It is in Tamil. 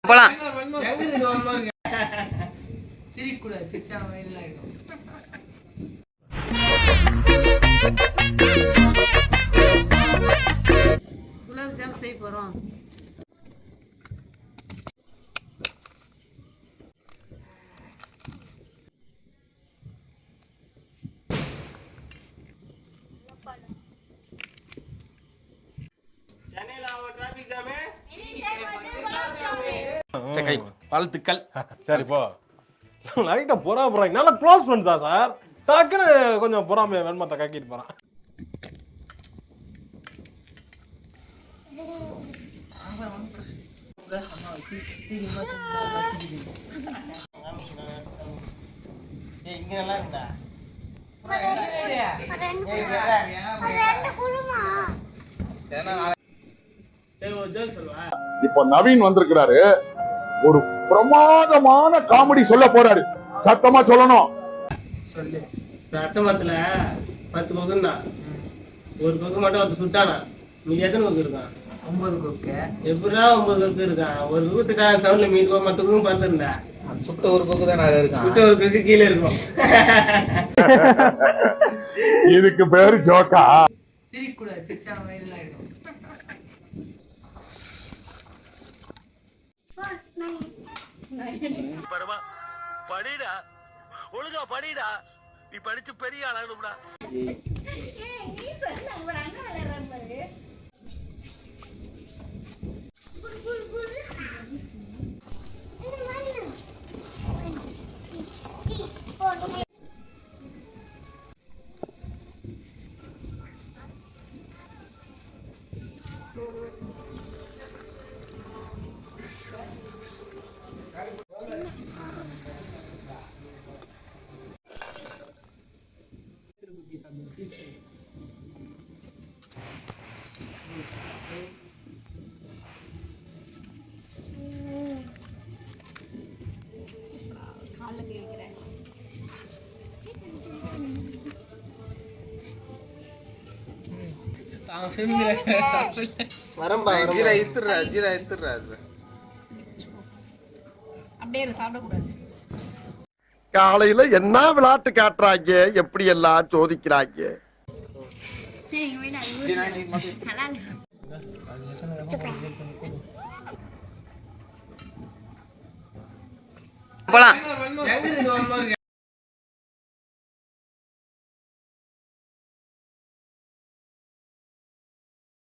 போலாம். குலாப் ஜாம் செய்ய போறோம். வாழ்த்துக்கள். சரி போ. லைட்டா பொறா போறாங்க. நல்லா க்ளோஸ் பண்ணிட்டா சார். டக்குன்னு கொஞ்சம் பொறாமைய வெண்மத்தை கக்கிட்டு போறான். இங்க நல்லா இருந்தா இப்ப நவீன் வந்திருக்கிறாரு, ஒரு பிரமாதமான காமெடி சொல்ல போறாரு. சத்தமா சொல்லணும். சொல்லு. ரசமத்துல 10 கொக்குன்னா ஒரு கொக்கு மட்டும் வந்து சுட்டானா, நீ எத்தனை கொக்கு இருக்கான்? 9 கொக்கு. எப்படிடா 9 கொக்கு இருக்கான்? ஒரு கொக்குக்காக சவுண்ட்ல மீன் மத்த கொக்கும் பார்த்துருந்தா சுட்ட ஒரு கொக்கு தான் நான் இருக்கான். சுட்ட ஒரு கொக்கு கீழே இருக்கும். இதுக்கு பேரு ஜோக்கா. சிரிக்கூடாது, சிரிச்சா வயிறுல ஆயிடும். படிடா, ஒழுங்கா படிடா, நீ படிச்சு பெரிய ஆளாகணும்டா. காலையில என்ன விளையாட்டு காட்டுறாங்க, எப்படி எல்லாம் சோதிக்கிறாங்க. போலாம்.